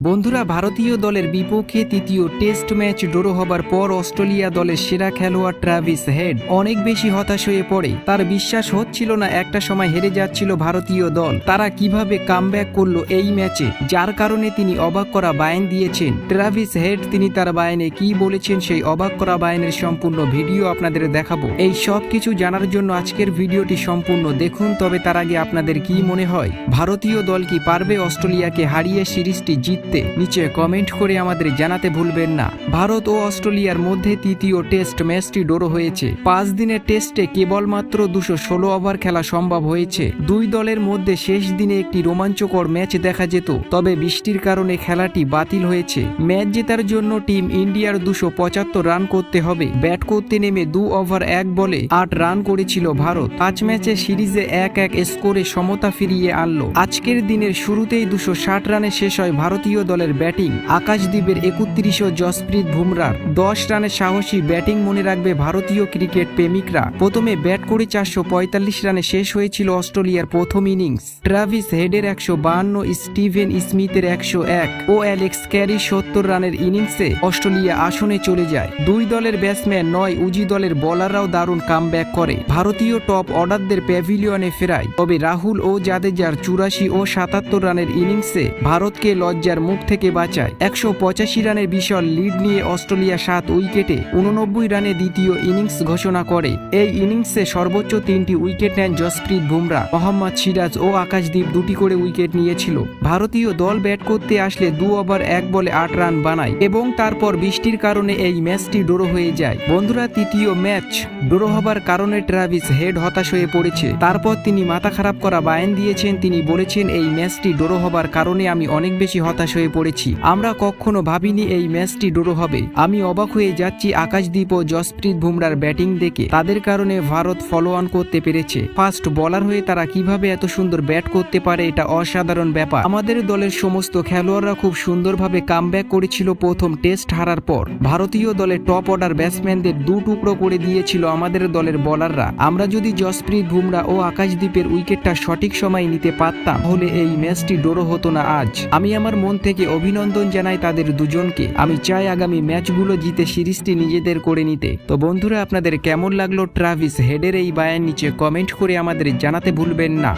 বন্ধুরা, ভারতীয় দলের বিপক্ষে তৃতীয় টেস্ট ম্যাচ ড্র হবার পর অস্ট্রেলিয়া দলের সেরা খেলোয়াড় ট্রাভিস হেড অনেক বেশি হতাশ হয়ে পড়ে। তার বিশ্বাস হচ্ছিল না একটা সময় হেরে যাচ্ছিল ভারতীয় দল, তারা কিভাবে কামব্যাক করলো এই ম্যাচে, যার কারণে তিনি অবাক করা বায়ান দিয়েছেন। ট্রাভিস হেড তিনি তার বায়ানে কি বলেছেন সেই অবাক করা বায়ানের সম্পূর্ণ ভিডিও আপনাদের দেখাবো। এই সব কিছু জানার জন্য আজকের ভিডিওটি সম্পূর্ণ দেখুন। তবে তার আগে আপনাদের কি মনে হয়, ভারতীয় দল কি পারবে অস্ট্রেলিয়াকে হারিয়ে সিরিজটি জিততে? নিচে কমেন্ট করে আমাদের জানাতে ভুলবেন না। ভারত ও অস্ট্রেলিয়ার মধ্যে তৃতীয় টেস্ট ম্যাচটি ড্র হয়েছে। 5 দিনের টেস্টে কেবলমাত্র 216 ওভার খেলা সম্ভব হয়েছে। দুই দলের মধ্যে শেষ দিনে একটি রোমাঞ্চকর ম্যাচ দেখা যেত, তবে বৃষ্টির কারণে খেলাটি বাতিল হয়েছে। ম্যাচ জেতার জন্য টিম ইন্ডিয়ার 275 রান করতে হবে। ব্যাট করতে নেমে 2 ওভার 1 বলে 8 রান করেছিল ভারত। 5 ম্যাচে সিরিজে 1-1 স্কোরে সমতা ফিরিয়ে আনলো। আজকের দিনের শুরুতেই 260 রানে শেষ হয় ভারতীয় দলের ব্যাটিং। আকাশদ্বীপের 31 ও জসপ্রীত বুমরার 10 রানের সাহসী ব্যাটিং মনে রাখবে ভারতীয় ক্রিকেট প্রেমিকরা। প্রথমে ব্যাট করে 445 রানে শেষ হয়েছিল অস্ট্রেলিয়ার প্রথম ইনিংস। ট্রাভিস হেডের 152, স্টিভেন স্মিথের 101 ও অ্যালেক্স ক্যারি 70 রানের ইনিংসে অস্ট্রেলিয়া আসনে চলে যায়। দুই দলের ব্যাটসম্যান নয় উজি দলের বোলাররাও দারুণ কামব্যাক করে ভারতীয় টপ অর্ডারদের প্যাভিলিয়নে ফেরায়। তবে রাহুল ও জাদেজার 84 ও 77 রানের ইনিংসে ভারতকে লজ্জার মুখ থেকে বাঁচায়। 185 রানের বিশাল লিড নিয়ে অস্ট্রেলিয়া 7 উইকেটে 89 রানে দ্বিতীয় ইনিংস ঘোষণা করে। এই ইনিংসে সর্বোচ্চ 3টি উইকেট নেন জসপ্রীত বুমরা, মোহাম্মদ সিরাজ ও আকাশদ্বীপ 2টি করে উইকেট নিয়েছিল। ভারতীয় দল ব্যাট করতে আসলে 2 ওভার 1 বলে 8 রান বানায় এবং তারপর বৃষ্টির কারণে এই ম্যাচটি ড্র হয়ে যায়। বন্ধুরা, তৃতীয় ম্যাচ ড্র হবার কারণে ট্রাভিস হেড হতাশ হয়ে পড়েছে। তারপর তিনি মাথা খারাপ করা বায়ান দিয়েছেন। তিনি বলেছেন, এই ম্যাচটি ড্র হবার কারণে আমি অনেক বেশি হতাশ হয়ে পড়েছি। আমরা কখনো ভাবিনি এই ম্যাচটি ড্র হবে। আমি অবাক হয়ে যাচ্ছি আকাশদ্বীপ ও জসপ্রীত বুমরার ব্যাটিং দেখে। তাদের কারণে ভারত ফলো অন করতে পেরেছে। ফাস্ট বোলার হয়ে তারা কিভাবে এত সুন্দর ব্যাট করতে পারে, এটা অসাধারণ ব্যাপার। আমাদের দলের সমস্ত খেলোয়াড়রা খুব সুন্দরভাবে কামব্যাক করেছিল প্রথম টেস্ট হারার পর। ভারতীয় দলের টপ অর্ডার ব্যাটসম্যানদের 2 টুকরো করে দিয়েছিল আমাদের দলের বোলাররা। আমরা যদি জসপ্রীত বুমরা ও আকাশদ্বীপের উইকেটটা সঠিক সময় নিতে পারতাম, তাহলে এই ম্যাচটি ড্র হতো না আজ। আমি আমার মন থেকে অভিনন্দন জানাই তাদের দুজনকে। আমি চাই আগামী ম্যাচগুলো জিতে সিরিজটি নিজেদের করে নিতে। তো বন্ধুরা, আপনাদের কেমন লাগলো ট্রাভিস হেডের এই বায়ান নিচে কমেন্ট করে আমাদের জানাতে ভুলবেন না।